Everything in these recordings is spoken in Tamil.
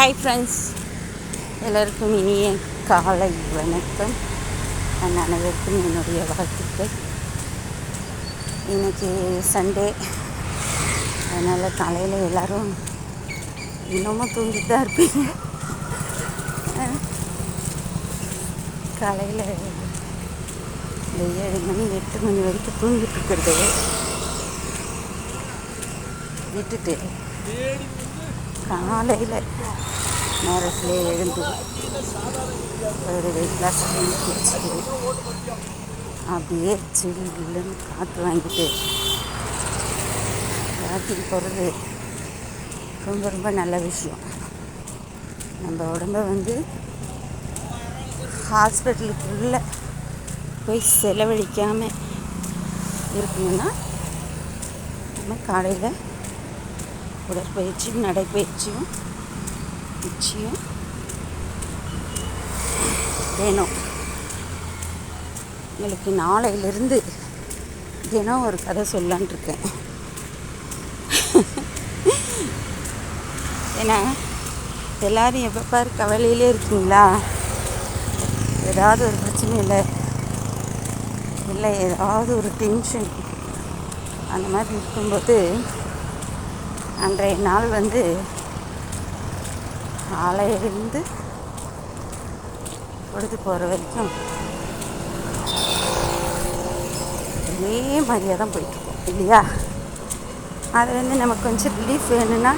ஹாய் ஃப்ரெண்ட்ஸ், எல்லோருக்கும் இனிய காலை வணக்கம். அனைவருக்கும் என்னுடைய வாழ்த்துக்கள். இன்றைக்கி சண்டே, அதனால் காலையில் எல்லோரும் இன்னமும் தூங்கிட்டு தான் இருப்பீங்க. காலையில் இந்த 7 மணி 8 மணி வரைக்கும் தூங்கிட்டு இருக்கிறது விட்டுட்டு காலையில் நேரத்தில் எழுந்து ஒரு கிளாஸ் டீ குடிச்சிட்டு அப்படியே சில்லுன்னு காற்று வாங்கிட்டு வாக்கிங் போகிறது ரொம்ப ரொம்ப நல்ல விஷயம். நம்ம உடம்பை ஹாஸ்பிட்டலுக்குள்ளே போய் செலவழிக்காமல் இருக்கணும்னா நம்ம காலையில் உடற்பயிற்சியும் நடைப்பயிற்சியும் நிச்சயம் வேணும். உங்களுக்கு நாளையிலிருந்து தினம் ஒரு கதை சொல்லலான் இருக்கேன். ஏன்னா எல்லோரும் எப்போ பாரு கவலையிலே இருக்கீங்களா? ஏதாவது ஒரு பிரச்சனை இல்லை ஏதாவது ஒரு டென்ஷன் அந்த மாதிரி இருக்கும்போது அன்றைய நாள் காலையிலிருந்து பொழுது போகிற வரைக்கும் ஒரே மாதிரியாக தான் போயிட்டுருக்கோம் இல்லையா? அது நமக்கு கொஞ்சம் ரிலீஃப் வேணும்னா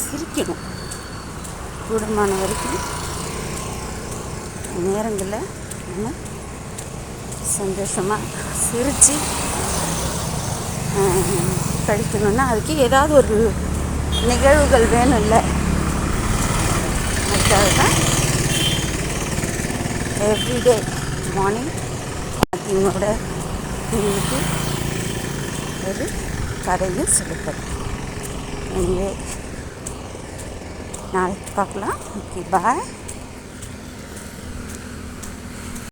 சிரிக்கணும். கூடுமான வரைக்கும் நேரங்களில் நம்ம சந்தோஷமாக சிரித்து கழிக்கணும்னா அதுக்கு ஏதாவது ஒரு நிகழ்வுகள் வேணும் இல்லை? அதுக்காக தான் எவ்ரிடே மார்னிங் வாக்கிங்கோட உங்களுக்கு ஒரு கதையும் சொல்லிப்பேன். எனவே நாளைக்கு பார்க்கலாம். ஓகே, பாய்.